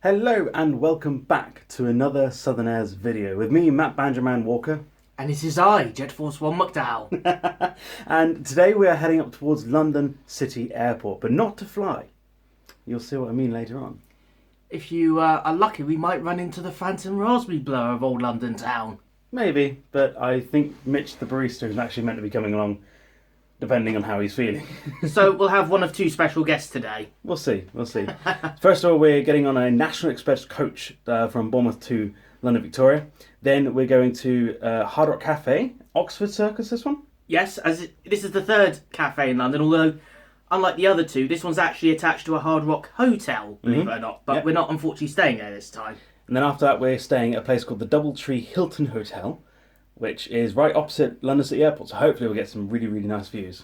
Hello and welcome back to another SouthernAirs video with me, Matt BanjoMan Walker. And it is I, JettForceOne McDowell. And today we are heading up towards London City Airport, but not to fly. You'll see what I mean later on. If you are lucky, we might run into the phantom raspberry blower of old London town. Maybe, but I think Mitch the barista is actually meant to be coming along, depending on how he's feeling. So we'll have one of two special guests today. We'll see. First of all, we're getting on a National Express coach from Bournemouth to London Victoria. Then we're going to Hard Rock Cafe, Oxford Circus, this one? Yes, this is the third cafe in London, although unlike the other two, this one's actually attached to a Hard Rock hotel, believe it or not. But we're not unfortunately staying there this time. And then after that, we're staying at a place called the Doubletree Hilton Hotel, which is right opposite London City Airport. So hopefully we'll get some really, really nice views.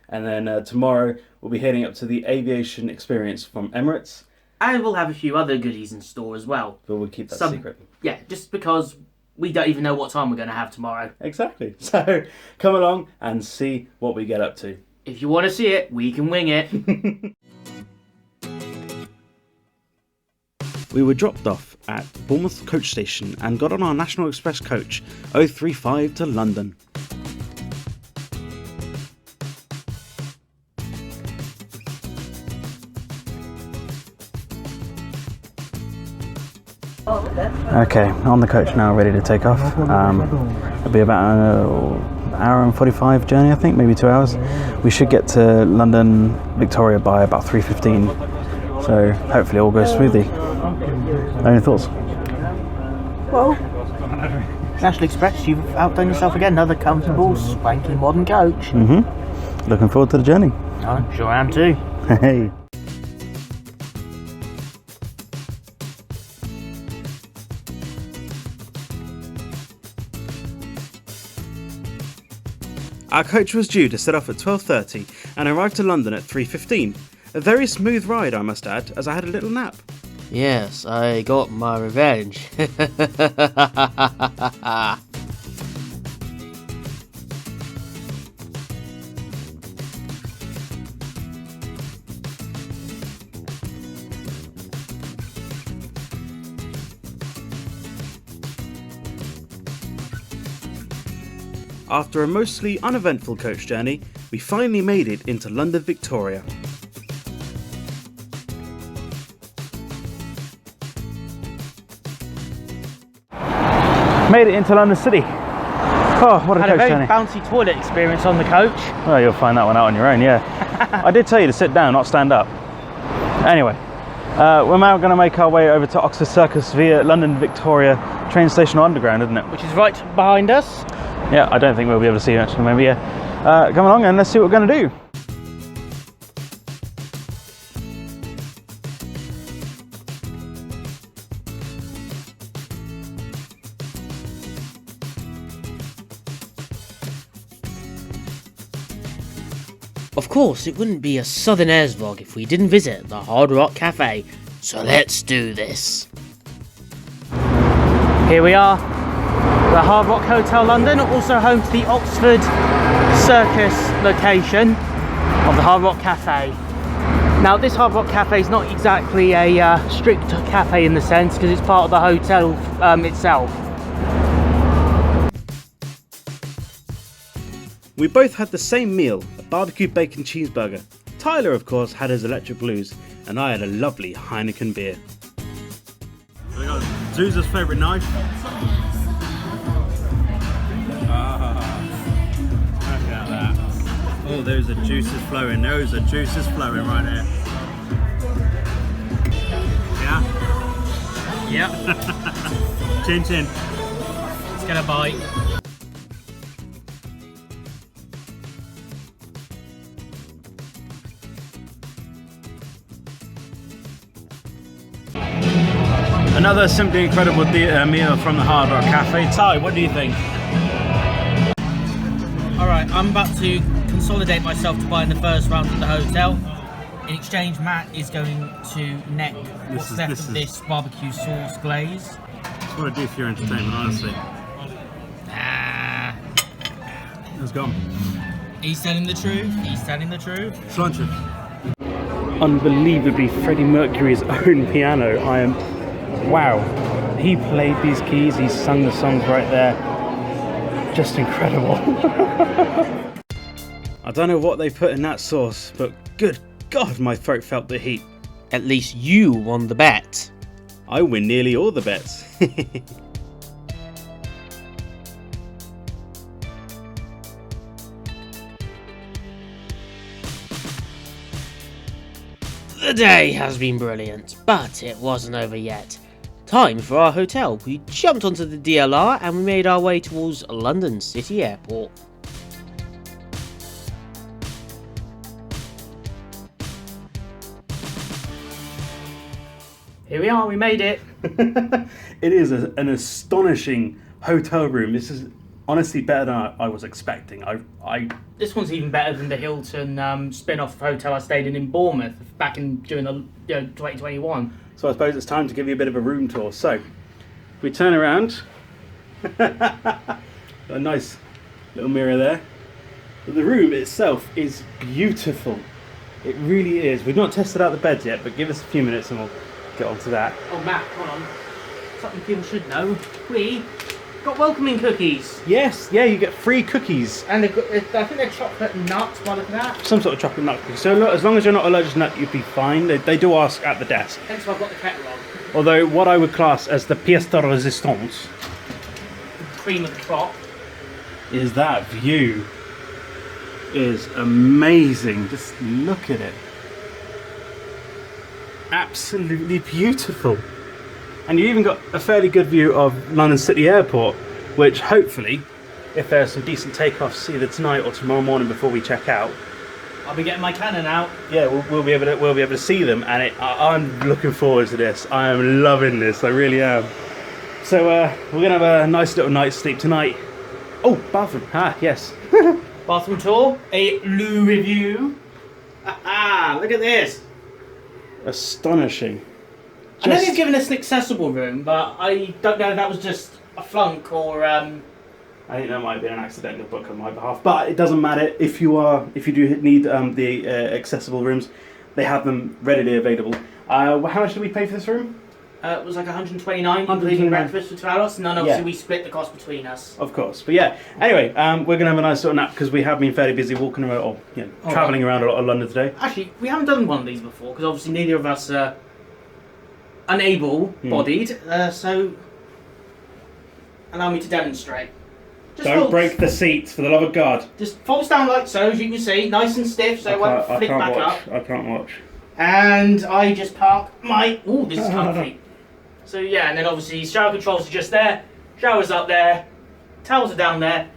And then tomorrow, we'll be heading up to the aviation experience from Emirates. And we'll have a few other goodies in store as well. But we'll keep that secret. Yeah, just because we don't even know what time we're going to have tomorrow. Exactly. So come along and see what we get up to. If you want to see it, we can wing it. We were dropped off at Bournemouth coach station and got on our National Express coach 035 to London. Okay, on the coach now, ready to take off. It'll be about an hour and 45 journey, I think, maybe 2 hours. We should get to London Victoria by about 3:15, so hopefully all goes smoothly. Any thoughts? Well, National Express, you've outdone yourself again. Another comfortable, swanky, modern coach. Looking forward to the journey. I sure am too. Hey. Our coach was due to set off at 12:30 and arrived to London at 3:15. A very smooth ride, I must add, as I had a little nap. Yes, I got my revenge. After a mostly uneventful coach journey, we finally made it into London Victoria. Made it into London City. Oh, what a coach journey. Had a very bouncy toilet experience on the coach. Well, you'll find that one out on your own, yeah. I did tell you to sit down, not stand up. Anyway, we're now going to make our way over to Oxford Circus via London Victoria train station or underground, isn't it? Which is right behind us. Yeah, I don't think we'll be able to see you actually, maybe, yeah. Come along and let's see what we're going to do. Of course, it wouldn't be a SouthernAirs vlog if we didn't visit the Hard Rock Cafe. So let's do this. Here we are, the Hard Rock Hotel London, also home to the Oxford Circus location of the Hard Rock Cafe. Now, this Hard Rock Cafe is not exactly a strict cafe in the sense, because it's part of the hotel itself. We both had the same meal, a barbecue bacon cheeseburger. Tyler, of course, had his electric blues, and I had a lovely Heineken beer. We got Zuz's favourite knife. Look at that. Oh, those are juices flowing. Those are juices flowing right there. Yeah? Yep. Chin chin. Let's get a bite. Another simply incredible meal from the Hard Rock Cafe. Ty, what do you think? Alright, I'm about to consolidate myself to buying the first round at the hotel. In exchange, Matt is going to neck what's left of this barbecue sauce glaze. That's what I do for your entertainment, honestly. It's gone. He's telling the truth. He's telling the truth. Slanted. unbelievably Freddie Mercury's own piano. Wow. He played these keys, he sung the songs right there. Just incredible. I don't know what they put in that sauce, but good God, my throat felt the heat. At least you won the bet. I win nearly all the bets. The day has been brilliant, but it wasn't over yet. Time for our hotel. We jumped onto the DLR and we made our way towards London City Airport. Here we are, we made it. It is an astonishing hotel room. This is honestly better than I was expecting. This one's even better than the Hilton spin-off hotel I stayed in Bournemouth back during the 2021. So I suppose it's time to give you a bit of a room tour. So, if we turn around, got a nice little mirror there. But the room itself is beautiful. It really is. We've not tested out the beds yet, but give us a few minutes and we'll get onto that. Oh, Matt, hold on. Something people should know. We got welcoming cookies. Yes, yeah, you get free cookies. And I think they're chocolate nuts, by looking at that. Some sort of chocolate nut cookie. So as long as you're not allergic to nut, you'd be fine. They do ask at the desk. Hence why I've got the kettle on. Although what I would class as the pièce de résistance, The cream of the crop. is that view. Is amazing. Just look at it. Absolutely beautiful. And you even got a fairly good view of London City Airport, which hopefully, if there's some decent takeoffs either tonight or tomorrow morning before we check out, I'll be getting my Canon out. yeah, we'll be able to see them. And I'm looking forward to this. I am loving this. I really am. So we're gonna have a nice little night's sleep tonight. Oh, bathroom. Ah, yes. Bathroom tour. A loo review. Look at this. Astonishing. I know they've given us an accessible room, but I don't know if that was just a flunk or I think that might have been an accidental book on my behalf, but it doesn't matter. If you do need the accessible rooms, they have them readily available. How much did we pay for this room? it was like 129, including breakfast for 2 hours, and then obviously we split the cost between us. Of course, but yeah. Anyway, we're gonna have a nice little nap because we have been fairly busy walking around, or travelling around a lot of London today. Actually, we haven't done one of these before because obviously neither of us are unable-bodied, so allow me to demonstrate. Don't break the seats, for the love of God. Just folds down like so, as you can see, nice and stiff, so it won't flick back up. I can't watch. And I just park my... Ooh, this is comfy. So yeah, and then obviously shower controls are just there, showers up there, towels are down there.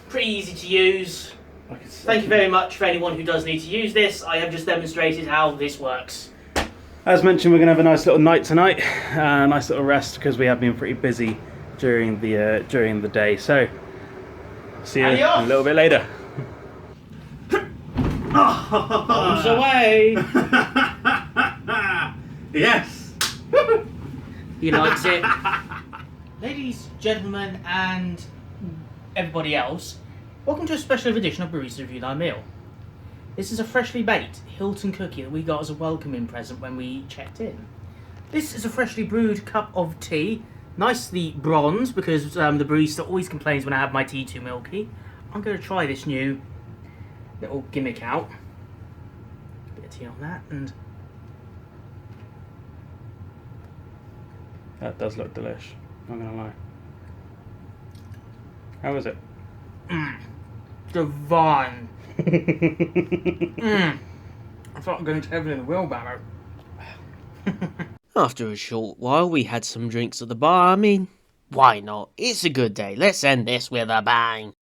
Pretty easy to use. Thank you very much for anyone who does need to use this. I have just demonstrated how this works. As mentioned, we're going to have a nice little night tonight, a nice little rest because we have been pretty busy during the day. So, see you a little bit later. Bombs away! Yes! He likes it. Ladies, gentlemen, and everybody else, welcome to a special edition of Barista Review Thy Meal. This is a freshly baked Hilton cookie that we got as a welcoming present when we checked in. This is a freshly brewed cup of tea, nicely bronzed because the barista always complains when I have my tea too milky. I'm going to try this new little gimmick out. Bit of tea on that, and that does look delish, not going to lie. How is it? Divine. I thought I'm going to heaven in a wheelbarrow. After a short while, we had some drinks at the bar. I mean, why not? It's a good day. Let's end this with a bang.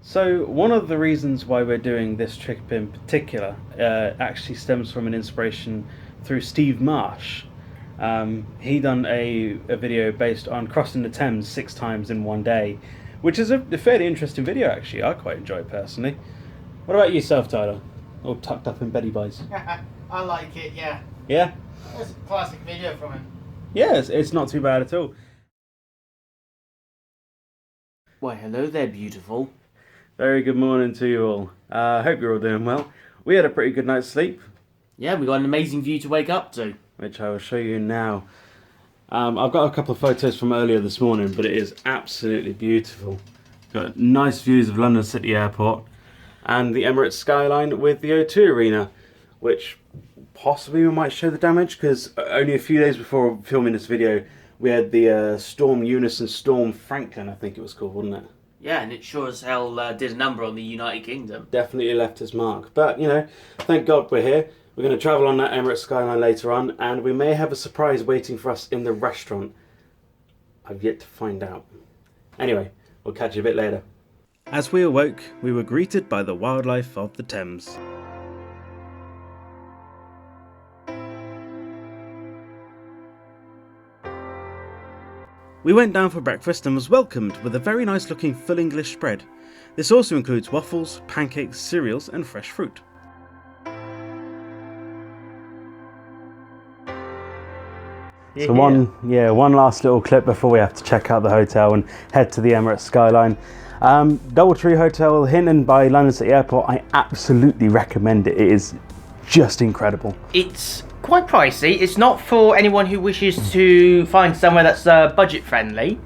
So, one of the reasons why we're doing this trip in particular actually stems from an inspiration through Steve Marsh. He done a video based on crossing the Thames 6 times in one day, which is a fairly interesting video actually. I quite enjoy it personally. What about yourself, Tyler? All tucked up in Betty Boys. I like it, yeah. Yeah? That's a classic video from him. Yeah, it's not too bad at all. Why, hello there, beautiful. Very good morning to you all. Hope you're all doing well. We had a pretty good night's sleep. Yeah, we got an amazing view to wake up to. Which I will show you now. I've got a couple of photos from earlier this morning, but it is absolutely beautiful. Got nice views of London City Airport and the Emirates Skyline with the O2 Arena, which possibly we might show the damage, because only a few days before filming this video, we had the Storm Eunice and Storm Franklin, I think it was called, wasn't it? Yeah, and it sure as hell did a number on the United Kingdom. Definitely left its mark. But, you know, thank God we're here. We're going to travel on that Emirates Skyline later on, and we may have a surprise waiting for us in the restaurant. I've yet to find out. Anyway, we'll catch you a bit later. As we awoke, we were greeted by the wildlife of the Thames. We went down for breakfast and was welcomed with a very nice looking full English spread. This also includes waffles, pancakes, cereals and fresh fruit. So one last little clip before we have to check out the hotel and head to the Emirates Skyline. Doubletree Hotel, Hinton by London City Airport. I absolutely recommend it. It is just incredible. It's quite pricey. It's not for anyone who wishes to find somewhere that's budget friendly,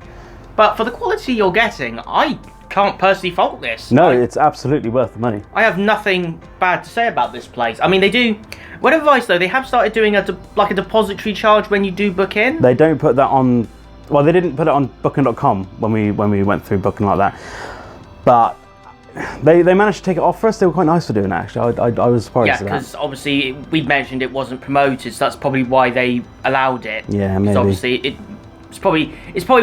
but for the quality you're getting, I can't personally fault this. No, it's absolutely worth the money. I have nothing bad to say about this place. I mean, they do. Word of advice though, they have started doing a depository charge when you do book in. They don't put that on. Well, they didn't put it on Booking.com when we went through booking like that, but they managed to take it off for us. They were quite nice for doing that, actually. I was surprised. Yeah, because obviously we mentioned it wasn't promoted, so that's probably why they allowed it. Yeah, maybe. Obviously it's probably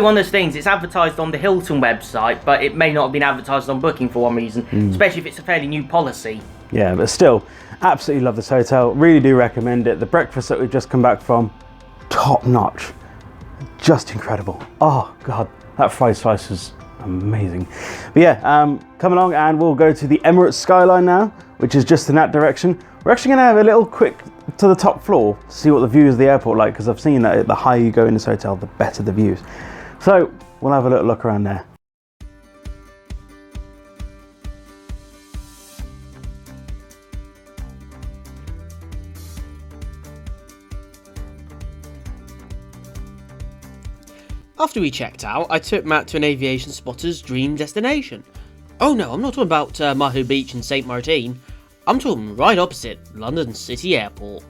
one of those things. It's advertised on the Hilton website, but it may not have been advertised on Booking for one reason, especially if it's a fairly new policy. Yeah, but still, absolutely love this hotel. Really do recommend it. The breakfast that we've just come back from, top notch, just incredible. Oh God, that fried slice was amazing. But yeah, come along and we'll go to the Emirates Skyline now, which is just in that direction. We're actually going to have a little quick to the top floor to see what the view of the airport like, because I've seen that the higher you go in this hotel, the better the views. So we'll have a little look around there. After we checked out, I took Matt to an aviation spotter's dream destination. Oh no, I'm not talking about Mahu Beach and St Martin. I'm talking right opposite London City Airport.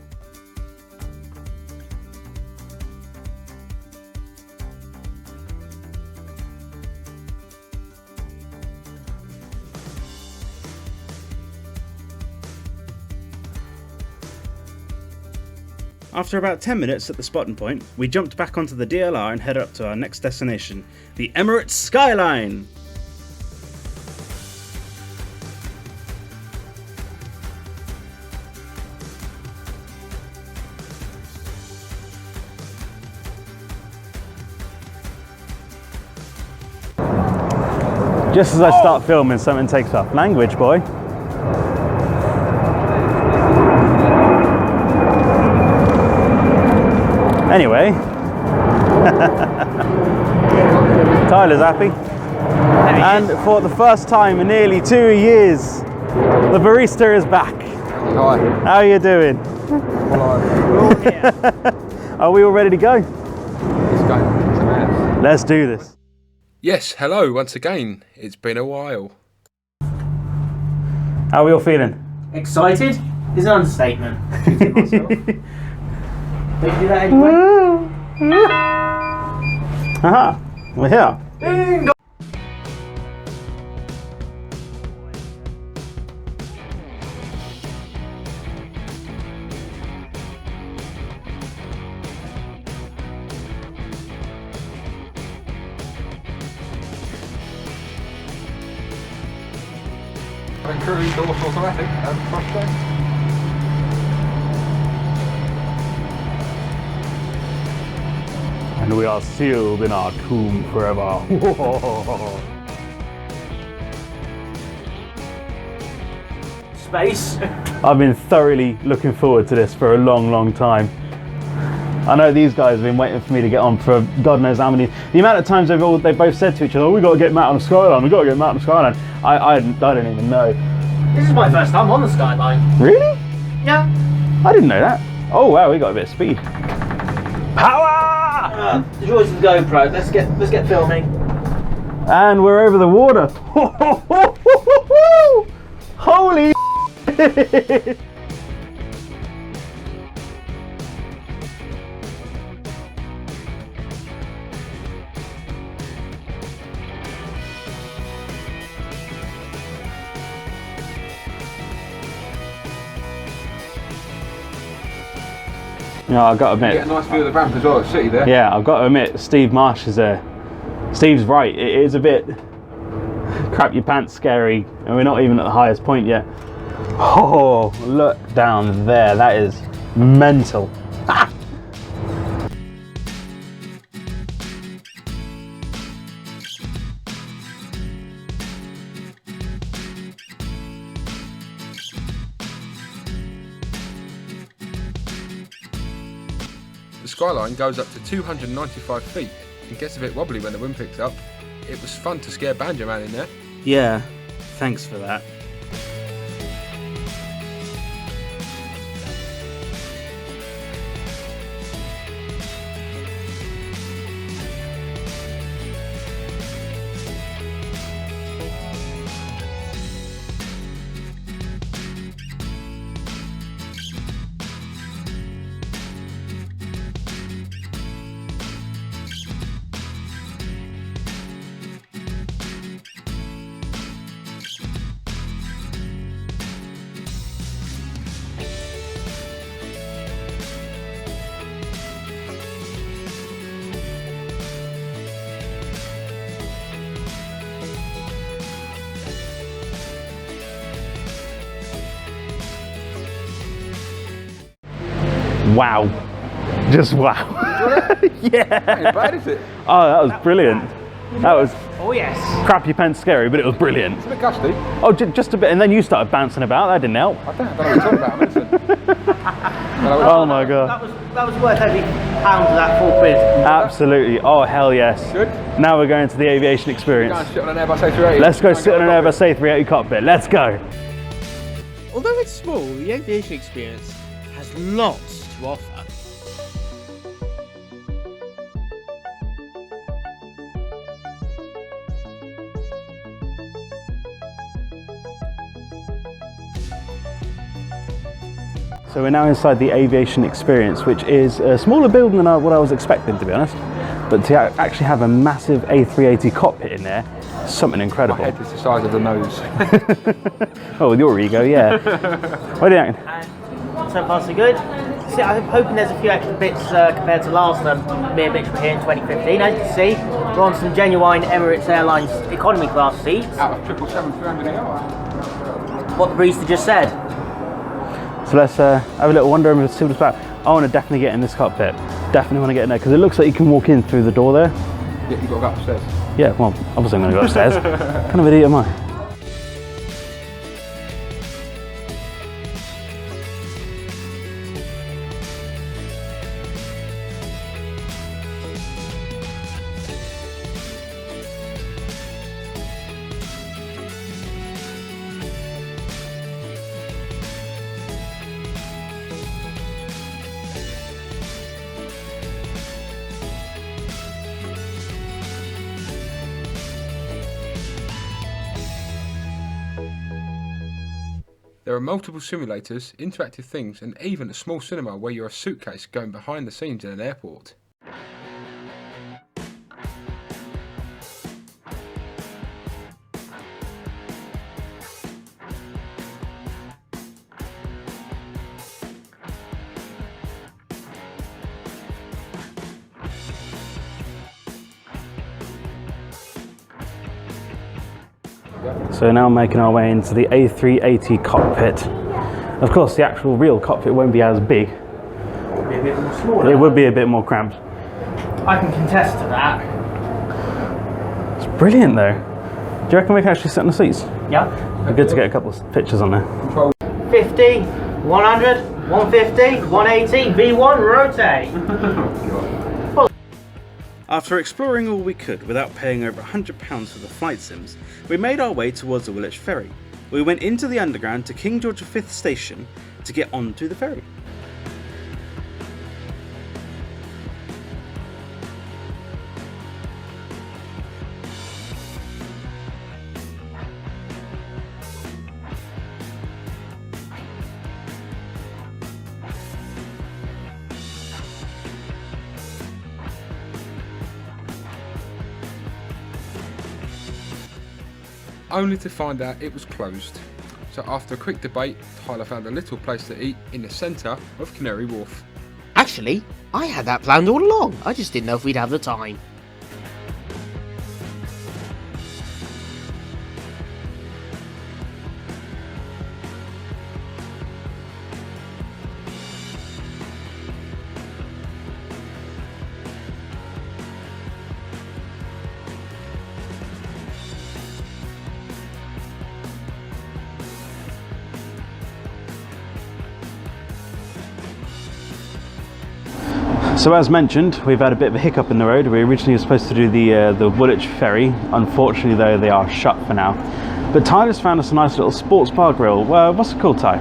After about 10 minutes at the spotting point, we jumped back onto the DLR and headed up to our next destination, the Emirates Skyline. Just as I start filming, something takes off. Language, boy. Anyway, Tyler's happy, and for the first time in nearly 2 years, the barista is back. Hi. How are you doing? Hello. Are we all ready to go? Let's go. Let's do this. Yes, hello once again. It's been a while. How are we all feeling? Excited is an understatement. Don't you do that anyway? Aha, we're here. Ding dong. Cruise doors automatic and front. And we are sealed in our tomb forever. Space. I've been thoroughly looking forward to this for a long, long time. I know these guys have been waiting for me to get on for God knows how many. The amount of times they both said to each other, oh, we got to get Matt on the Skyline, we got to get Matt on the Skyline. I don't even know. This is my first time on the Skyline. Really? Yeah. I didn't know that. Oh wow, we got a bit of speed. Power! The joys of the GoPro. Let's get filming. And we're over the water. Holy Yeah, I've got to admit. You get a nice view of the ramp as well, the city there. Yeah, I've got to admit, Steve Marsh is there. Steve's right, it is a bit crap your pants scary, and we're not even at the highest point yet. Oh, look down there, that is mental. Ah! The skyline goes up to 295 feet and gets a bit wobbly when the wind picks up. It was fun to scare BanjoMan in there. Yeah, thanks for that. Wow. Just wow. Yeah. Ain't bad, is it? Oh, that was brilliant. That was Oh yes. crap your pants scary, but it was brilliant. It's a bit gusty. Oh, just a bit, and then you started bouncing about. That didn't help. I don't know what you're talking about, listen. Oh my god. That was worth every pound of that £4. Absolutely. Oh hell yes. Good. Now we're going to the aviation experience. Go and sit on an Airbus A380. Let's go sit on an Airbus A380 cockpit. Let's go. Although it's small, the aviation experience has lots to offer. So we're now inside the aviation experience, which is a smaller building than what I was expecting, to be honest. But to actually have a massive A380 cockpit in there, something incredible. My head is the size of the nose. Oh, with your ego, yeah. What do you think? So far so good. See, I'm hoping there's a few extra bits compared to last time. Me and Mitch were here in 2015. As you can see, we're on some genuine Emirates Airlines economy class seats. Out of 777-300 an hour. What the Barista just said. So let's have a little wander over and see what it's about. I want to definitely get in this cockpit. Definitely want to get in there, because it looks like you can walk in through the door there. Yeah, you've got to go upstairs. Yeah, well, obviously I'm going to go upstairs. What kind of idiot am I? There are multiple simulators, interactive things, and even a small cinema where you're a suitcase going behind the scenes in an airport. So now making our way into the A380 cockpit. Of course, the actual real cockpit won't be as big. It'll be a bit more smaller. It would be a bit more cramped. I can contest to that. It's brilliant though. Do you reckon we can actually sit in the seats? Yeah. It'd be good to get a couple of pictures on there. 50, 100, 150, 180, V1, rotate. After exploring all we could without paying over £100 for the flight sims, we made our way towards the Woolwich ferry. We went into the underground to King George V station to get onto the ferry. only to find out it was closed. So after a quick debate, Tyler found a little place to eat in the centre of Canary Wharf. Actually, I had that planned all along. I just didn't know if we'd have the time. So as mentioned, we've had a bit of a hiccup in the road. We originally were supposed to do the Woolwich ferry. Unfortunately though, they are shut for now. But Tyler's found us a nice little sports bar grill. What's it called, Ty?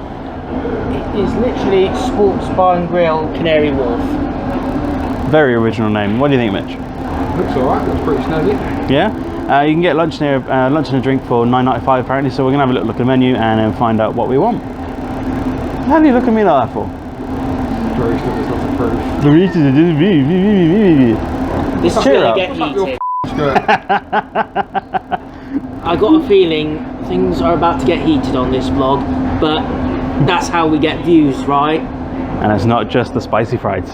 It is literally Sports Bar and Grill, Canary Wharf. Very original name. What do you think, Mitch? Looks alright, looks pretty snazzy. Yeah? You can get lunch and a drink for $9.95 apparently, so we're going to have a little look at the menu and then find out what we want. How do you look at me like that for? Barista is not approved. This is going to get heated. I got a feeling things are about to get heated on this vlog, but that's how we get views, right? And it's not just the spicy fries.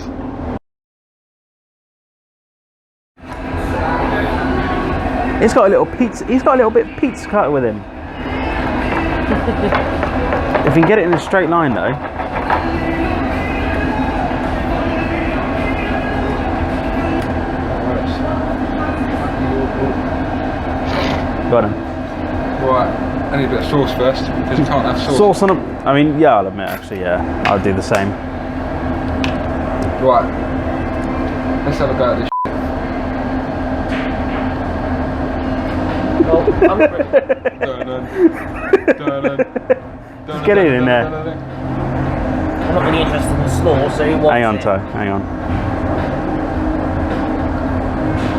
He's got a little pizza. He's got a little bit of pizza cutter with him. If you can get it in a straight line, though. Got him. Right, I need a bit of sauce first, because you can't have sauce. Sauce on a... I mean, yeah, I'll admit, actually, yeah. I'll do the same. Right, let's have a go at this. Get it in there. I'm not really interested in the slaw, so who wants Hang on, it? Ty, hang on.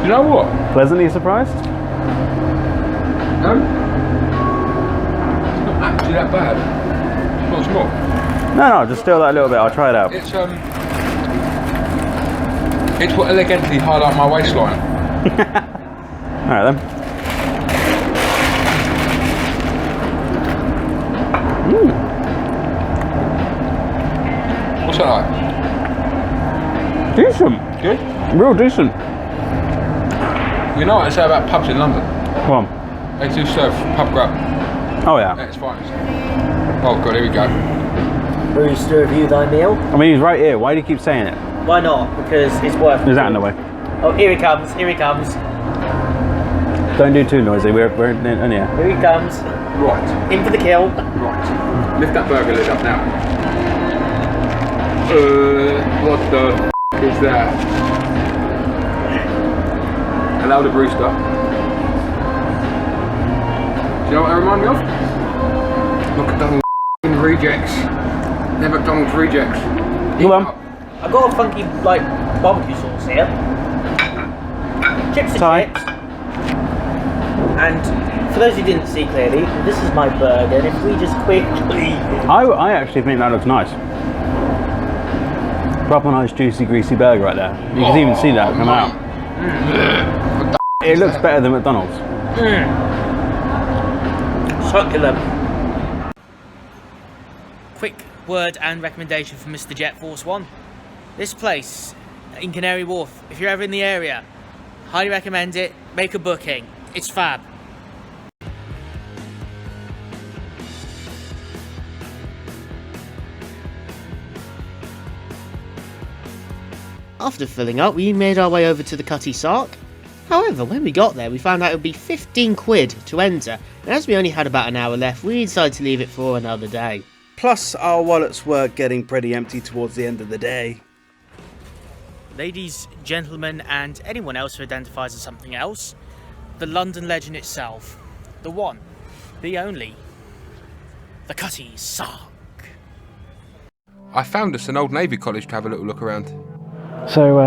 You know what? Pleasantly surprised? No? It's not actually that bad. It's not small. No, just still that a little bit. I'll try it out. It's what elegantly highlight my waistline. Alright then. What's that like? Decent. Good? Real decent. You know what I say about pubs in London? Come on. They do serve pub grub Oh yeah. at its finest. Oh god, here we go. Barista, review thy meal. I mean, he's right here. Why do you keep saying it? Why not? Because it's worth it. Is that in the way? Oh, here he comes, here he comes. Don't do too noisy. We're in here. Here he comes. Right. In for the kill. Right. Lift that burger lid up now. What the f is that? Allow the Barista. Do you know what that remind me of? McDonald's rejects. They're McDonald's rejects. Come on. I've got a funky, like, barbecue sauce here. Chips and Ty. chips. And for those who didn't see clearly, this is my burger. And if we just quickly... I actually think that looks nice. Proper nice, juicy, greasy burger right there. You can even see that come out. It looks better than McDonald's. Succulent. Quick word and recommendation from Mr. JettForceOne. This place in Canary Wharf, if you're ever in the area, highly recommend it. Make a booking. It's fab. After filling up, we made our way over to the Cutty Sark. However, when we got there, we found out it would be 15 quid to enter, and as we only had about an hour left, we decided to leave it for another day. Plus, our wallets were getting pretty empty towards the end of the day. Ladies, gentlemen, and anyone else who identifies as something else, the London legend itself, the one, the only, the Cutty Sark. I found us an old Navy college to have a little look around. So,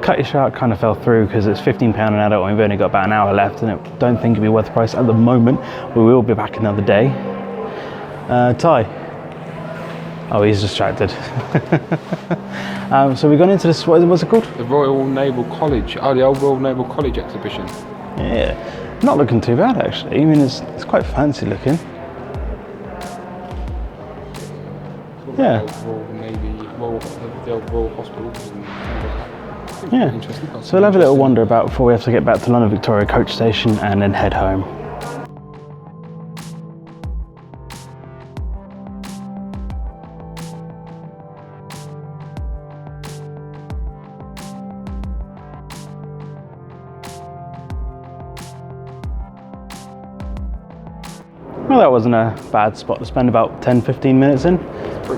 Cutty Sark kind of fell through because it's £15 an adult and we've only got about an hour left, and I don't think it'll be worth the price at the moment. We will be back another day. Ty. Oh, he's distracted. So we've gone into this, what's it called? The Royal Naval College. Oh, the old Royal Naval College exhibition. Yeah. Not looking too bad actually. I mean, it's quite fancy looking. Yeah. The old Royal Hospitals and things like that. Yeah. Interesting. So we'll have a little wander about before we have to get back to London Victoria coach station and then head home. Well, that wasn't a bad spot to spend about 10-15 minutes in.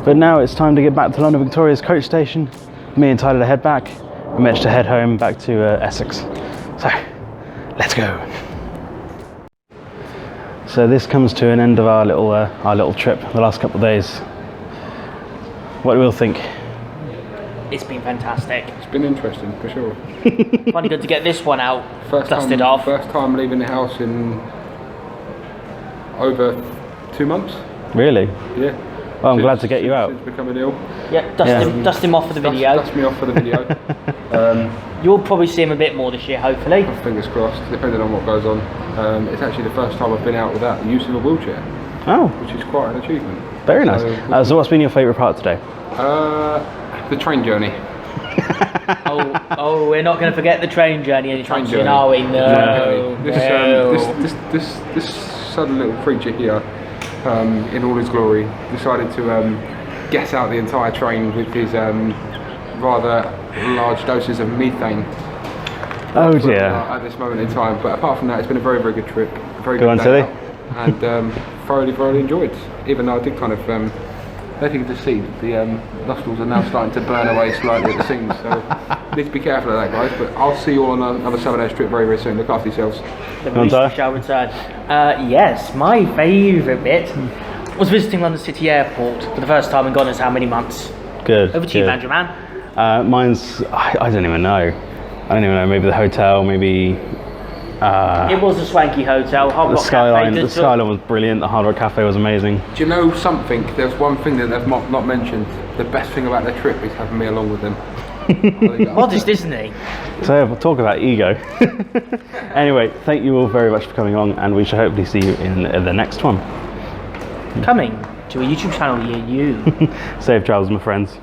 But now it's time to get back to London Victoria's coach station. Me and Tyler to head back, and Mitch to head home back to Essex. So, let's go. So this comes to an end of our little trip the last couple of days. What do we all think? It's been fantastic. It's been interesting for sure. Funny good to get this one out, dusted time, off. First time leaving the house in over 2 months. Really? Yeah. Well, I'm glad to get you out. Since becoming ill. Yeah, dust him off for the video. Dust me off for the video. You'll probably see him a bit more this year, hopefully. Fingers crossed, depending on what goes on. It's actually the first time I've been out without the use of a wheelchair. Oh. Which is quite an achievement. Very nice. So what's been your favourite part today? The train journey. oh, we're not going to forget the train journey anytime soon, are we? No. This sudden little creature here, in all his glory, decided to gas out the entire train with his rather large doses of methane. Oh dear. At this moment in time, but apart from that, it's been a very, very good trip. Very Go good on, day Tilly. out, and thoroughly enjoyed. Even though I did kind of, I think you can see the nostrils are now starting to burn away slightly at the seams. So need to be careful of that, guys. But I'll see you all on another SouthernAirs trip very, very soon. Look after yourselves. The Barista shall return. Yes, my favourite bit was visiting London City Airport for the first time in God knows how many months. Good. Over to you, BanjoMan. Mine's, I don't even know. Maybe the hotel, maybe... it was a swanky hotel. Hard Rock Skyline. Cafe The Skyline was brilliant. The Hard Rock Cafe was amazing. Do you know something? There's one thing that they've not mentioned. The best thing about their trip is having me along with them. Modest, isn't he? So we'll talk about ego. Anyway, thank you all very much for coming on, and we shall hopefully see you in the next one. Coming to a YouTube channel near you. Safe travels, my friends.